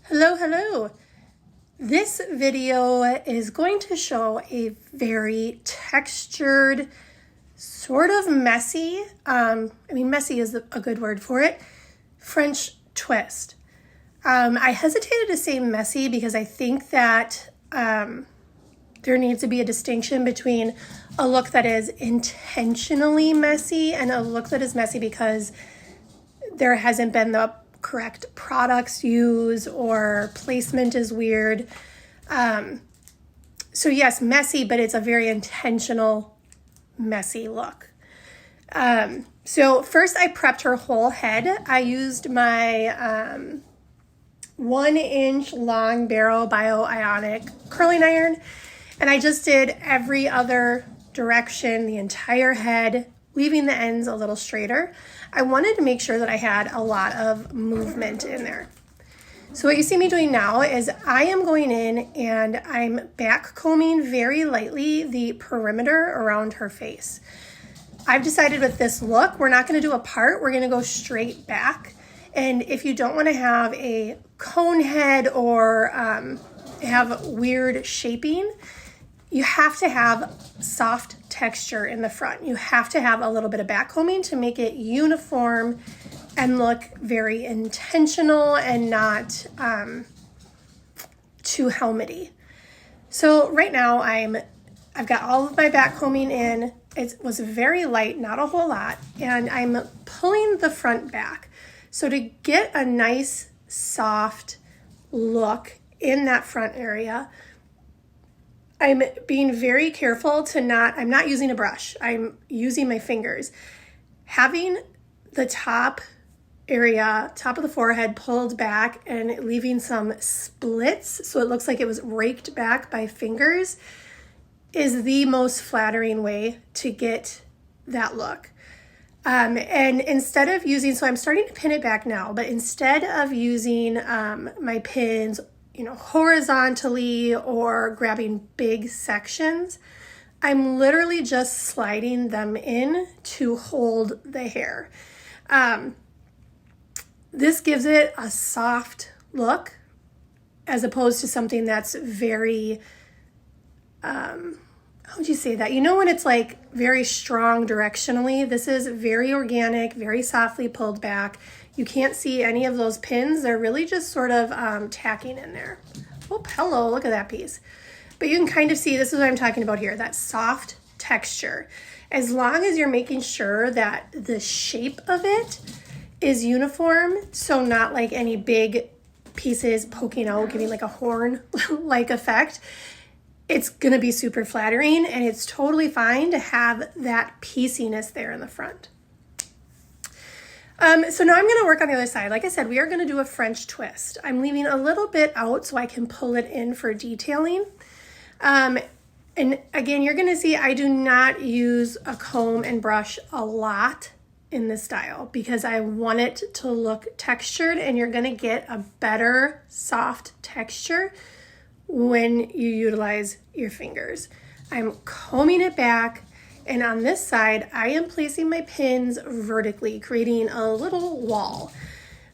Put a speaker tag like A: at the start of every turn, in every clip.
A: Hello, hello. This video is going to show a very textured, sort of messy, messy is a good word for it, French twist. I hesitated to say messy because I think that there needs to be a distinction between a look that is intentionally messy and a look that is messy because there hasn't been the correct products used or placement is weird. So yes, messy, but it's a very intentional messy look. So first I prepped her whole head. I used my 1-inch long barrel Bio Ionic curling iron, and I just did every other direction, the entire head, leaving the ends a little straighter. I wanted to make sure that I had a lot of movement in there. So what you see me doing now is I am going in and I'm back combing very lightly the perimeter around her face. I've decided with this look, we're not going to do a part, we're going to go straight back. And if you don't want to have a cone head or have weird shaping, you have to have soft texture in the front. You have to have a little bit of back combing to make it uniform and look very intentional and not too helmety. So right now I've got all of my back combing in. It was very light, not a whole lot, and I'm pulling the front back. So to get a nice soft look in that front area, I'm being very careful I'm not using a brush. I'm using my fingers. Having the top area, top of the forehead pulled back and leaving some splits so it looks like it was raked back by fingers is the most flattering way to get that look. And instead of using, so I'm starting to pin it back now, but instead of using my pins horizontally or grabbing big sections, I'm literally just sliding them in to hold the hair. This gives it a soft look as opposed to something that's very, how would you say that? When it's like very strong directionally, this is very organic, very softly pulled back. You can't see any of those pins. They're really just sort of tacking in there. Oh, hello, look at that piece. But you can kind of see, this is what I'm talking about here, that soft texture. As long as you're making sure that the shape of it is uniform, so not like any big pieces poking out, giving like a horn-like effect, it's gonna be super flattering, and it's totally fine to have that pieciness there in the front. So now I'm going to work on the other side. Like I said, we are going to do a French twist. I'm leaving a little bit out so I can pull it in for detailing. And again, you're going to see I do not use a comb and brush a lot in this style because I want it to look textured, and you're going to get a better soft texture when you utilize your fingers. I'm combing it back. And on this side, I am placing my pins vertically, creating a little wall.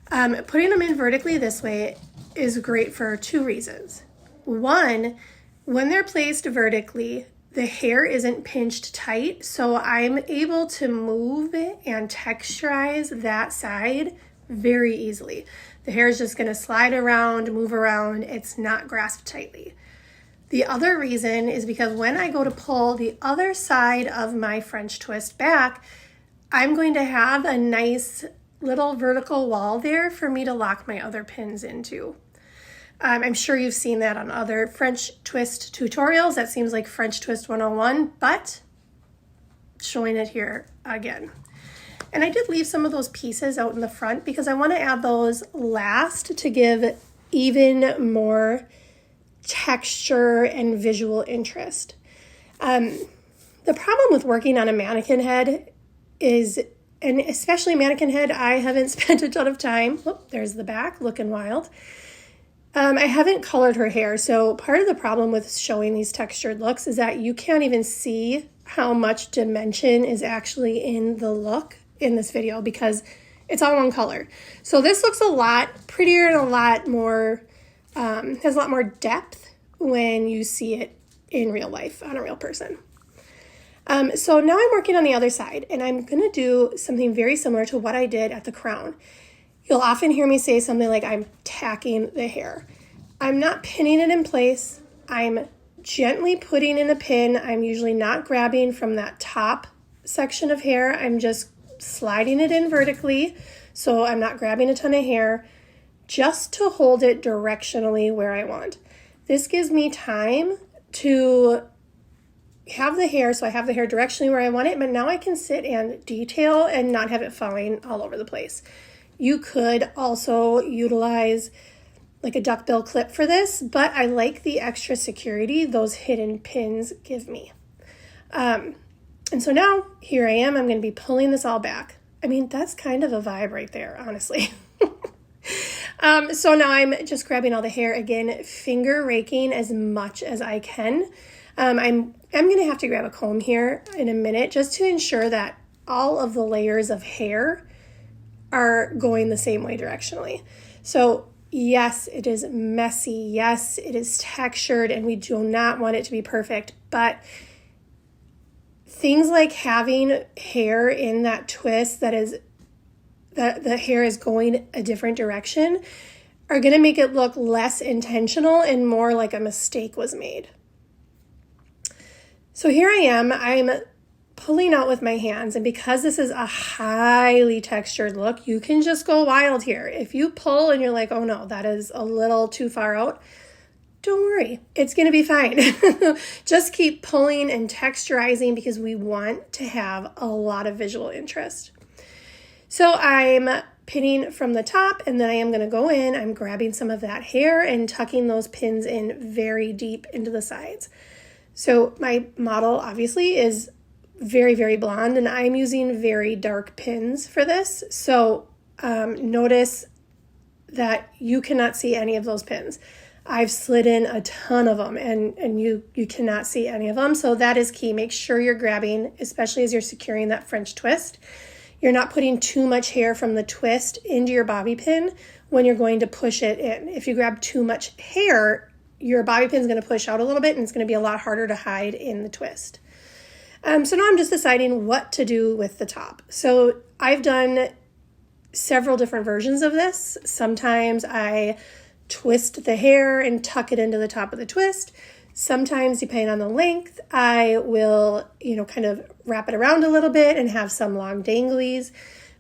A: Putting them in vertically this way is great for two reasons. One, when they're placed vertically, the hair isn't pinched tight, so I'm able to move and texturize that side very easily. The hair is just going to slide around, move around. It's not grasped tightly. The other reason is because when I go to pull the other side of my French twist back, I'm going to have a nice little vertical wall there for me to lock my other pins into. I'm sure you've seen that on other French twist tutorials. That seems like French twist 101, but showing it here again. And I did leave some of those pieces out in the front because I want to add those last to give even more texture and visual interest. The problem with working on a mannequin head is, and especially mannequin head, I haven't spent a ton of time. Whoop, there's the back looking wild. I haven't colored her hair, so part of the problem with showing these textured looks is that you can't even see how much dimension is actually in the look in this video because it's all one color. So this looks a lot prettier and a lot more has a lot more depth when you see it in real life on a real person. So now I'm working on the other side, and I'm going to do something very similar to what I did at the crown. You'll often hear me say something like I'm tacking the hair. I'm not pinning it in place. I'm gently putting in a pin. I'm usually not grabbing from that top section of hair. I'm just sliding it in vertically, so I'm not grabbing a ton of hair, just to hold it directionally where I want. This gives me time to have the hair, so I have the hair directionally where I want it, but now I can sit and detail and not have it falling all over the place. You could also utilize like a duckbill clip for this, but I like the extra security those hidden pins give me. And so now here I am, I'm going to be pulling this all back. I mean, that's kind of a vibe right there, honestly. So now I'm just grabbing all the hair again, finger raking as much as I can. I'm going to have to grab a comb here in a minute just to ensure that all of the layers of hair are going the same way directionally. So yes, it is messy. Yes, it is textured, and we do not want it to be perfect. But things like having hair in that twist that the hair is going a different direction are going to make it look less intentional and more like a mistake was made. So here I am, I'm pulling out with my hands, and because this is a highly textured look, you can just go wild here. If you pull and you're like, oh no, that is a little too far out, don't worry, it's going to be fine. Just keep pulling and texturizing because we want to have a lot of visual interest. So I'm pinning from the top, and then I am going to go in, I'm grabbing some of that hair and tucking those pins in very deep into the sides. So my model obviously is very, very blonde, and I'm using very dark pins for this. So notice that you cannot see any of those pins. I've slid in a ton of them, and you cannot see any of them. So that is key. Make sure you're grabbing, especially as you're securing that French twist. You're not putting too much hair from the twist into your bobby pin when you're going to push it in. If you grab too much hair, your bobby pin is going to push out a little bit, and it's going to be a lot harder to hide in the twist. So now I'm just deciding what to do with the top. So I've done several different versions of this. Sometimes I twist the hair and tuck it into the top of the twist. Sometimes, depending on the length, I will, kind of wrap it around a little bit and have some long danglies.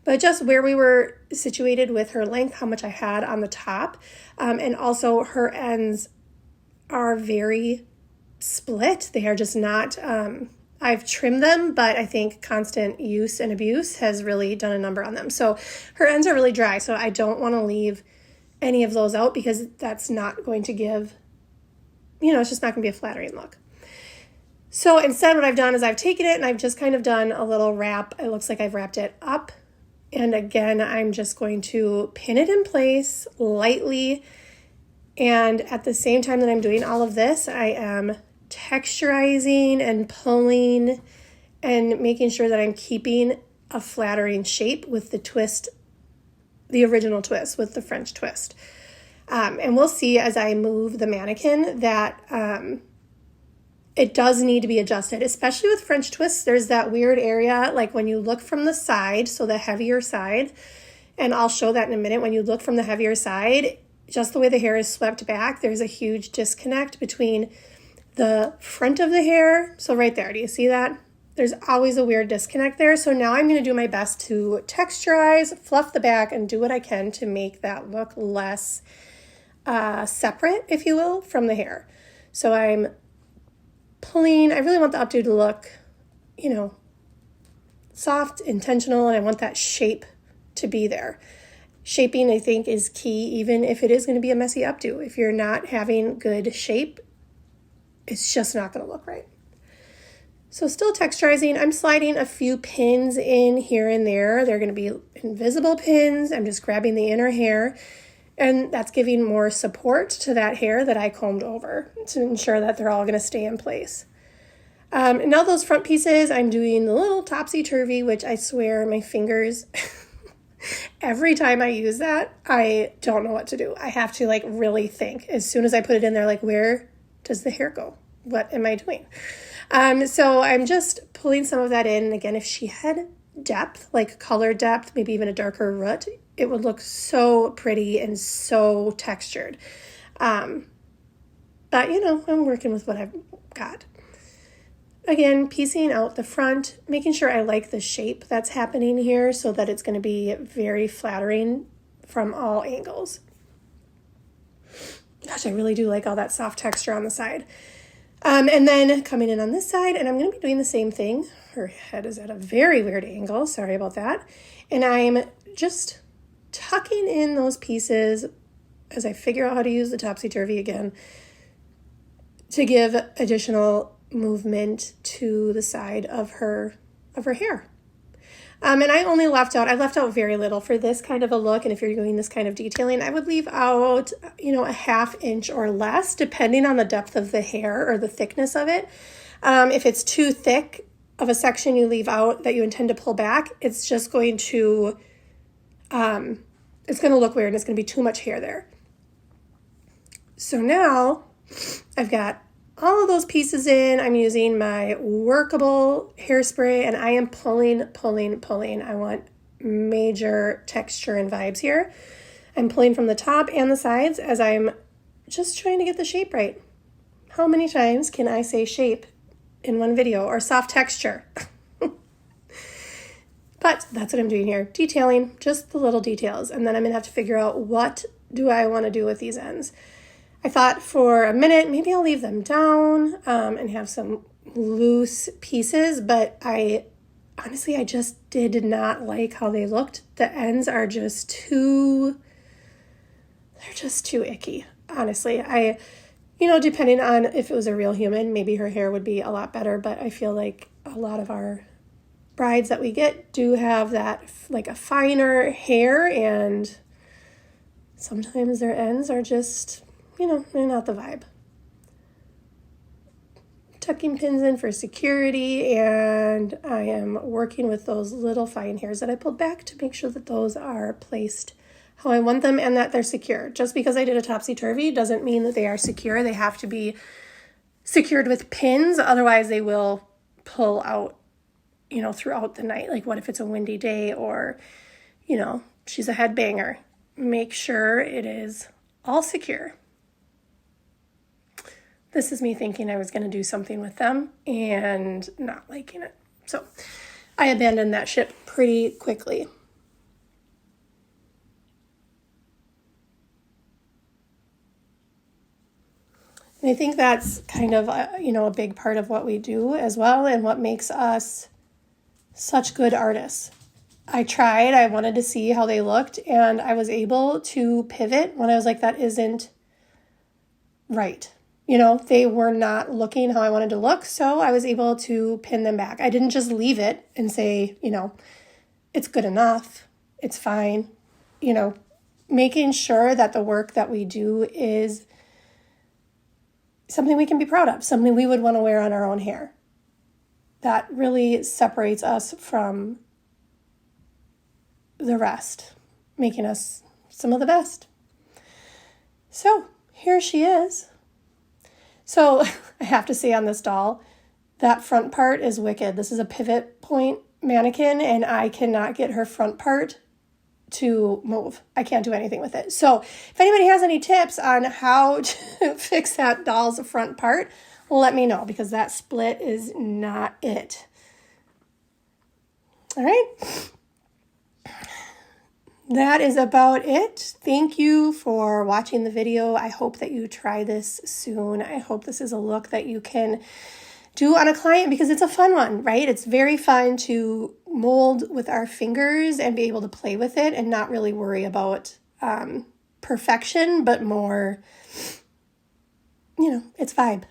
A: But just where we were situated with her length, how much I had on the top, and also her ends are very split. They are just not, I've trimmed them, but I think constant use and abuse has really done a number on them. So her ends are really dry, so I don't want to leave any of those out because that's not going to give, it's just not going to be a flattering look. So instead what I've done is I've taken it and I've just kind of done a little wrap. It looks like I've wrapped it up. And again, I'm just going to pin it in place lightly. And at the same time that I'm doing all of this, I am texturizing and pulling and making sure that I'm keeping a flattering shape with the twist, the original twist with the French twist. And we'll see as I move the mannequin that it does need to be adjusted, especially with French twists. There's that weird area, like when you look from the side, so the heavier side, and I'll show that in a minute. When you look from the heavier side, just the way the hair is swept back, there's a huge disconnect between the front of the hair. So right there, do you see that? There's always a weird disconnect there. So now I'm going to do my best to texturize, fluff the back, and do what I can to make that look less separate, if you will, from the hair. So I'm pulling. I really want the updo to look, soft, intentional, and I want that shape to be there. Shaping, I think, is key, even if it is going to be a messy updo. If you're not having good shape, it's just not going to look right. So still texturizing, I'm sliding a few pins in here and there. They're going to be invisible pins. I'm just grabbing the inner hair, and that's giving more support to that hair that I combed over to ensure that they're all going to stay in place. And now those front pieces, I'm doing the little topsy-turvy, which I swear my fingers Every time I use that, I don't know what to do. I have to like really think. As soon as I put it in there, like, where does the hair go? What am I doing? So I'm just pulling some of that in. And again, if she had depth, like color depth, maybe even a darker root, it would look so pretty and so textured. But you know, I'm working with what I've got. Again, piecing out the front, making sure I like the shape that's happening here so that it's going to be very flattering from all angles. Gosh, I really do like all that soft texture on the side. And then coming in on this side, and I'm going to be doing the same thing. Her head is at a very weird angle. Sorry about that. And I'm just tucking in those pieces as I figure out how to use the topsy-turvy again to give additional movement to the side of her hair. And I left out very little for this kind of a look. And if you're doing this kind of detailing, I would leave out, you know, a 1/2 inch or less, depending on the depth of the hair or the thickness of it. If it's too thick of a section you leave out that you intend to pull back, it's just going to, it's going to look weird and it's going to be too much hair there. So now I've got all of those pieces in. I'm using my workable hairspray and I am pulling. I want major texture and vibes here. I'm pulling from the top and the sides as I'm just trying to get the shape right. How many times can I say shape in one video, or soft texture? But that's what I'm doing here. Detailing, just the little details. And then I'm gonna have to figure out, what do I want to do with these ends? I thought for a minute, maybe I'll leave them down and have some loose pieces, but I just did not like how they looked. The ends are just too icky, honestly. Depending on if it was a real human, maybe her hair would be a lot better, but I feel like a lot of our brides that we get do have that, like a finer hair, and sometimes their ends are just, they're not the vibe. Tucking pins in for security, and I am working with those little fine hairs that I pulled back to make sure that those are placed how I want them and that they're secure. Just because I did a topsy-turvy doesn't mean that they are secure. They have to be secured with pins, otherwise they will pull out, throughout the night. Like, what if it's a windy day, or, she's a headbanger? Make sure it is all secure. This is me thinking I was going to do something with them and not liking it. So I abandoned that ship pretty quickly. And I think that's kind of, a big part of what we do as well, and what makes us such good artists. I wanted to see how they looked, and I was able to pivot when I was like, that isn't right. They were not looking how I wanted to look, so I was able to pin them back. I didn't just leave it and say, it's good enough, it's fine. Making sure that the work that we do is something we can be proud of, something we would want to wear on our own hair. That really separates us from the rest, making us some of the best. So here she is. So I have to say on this doll, that front part is wicked. This is a pivot point mannequin, and I cannot get her front part to move. I can't do anything with it. So if anybody has any tips on how to fix that doll's front part, let me know, because that split is not it. All right. That is about it. Thank you for watching the video. I hope that you try this soon. I hope this is a look that you can do on a client, because it's a fun one, right? It's very fun to mold with our fingers and be able to play with it and not really worry about perfection, but more, it's vibe.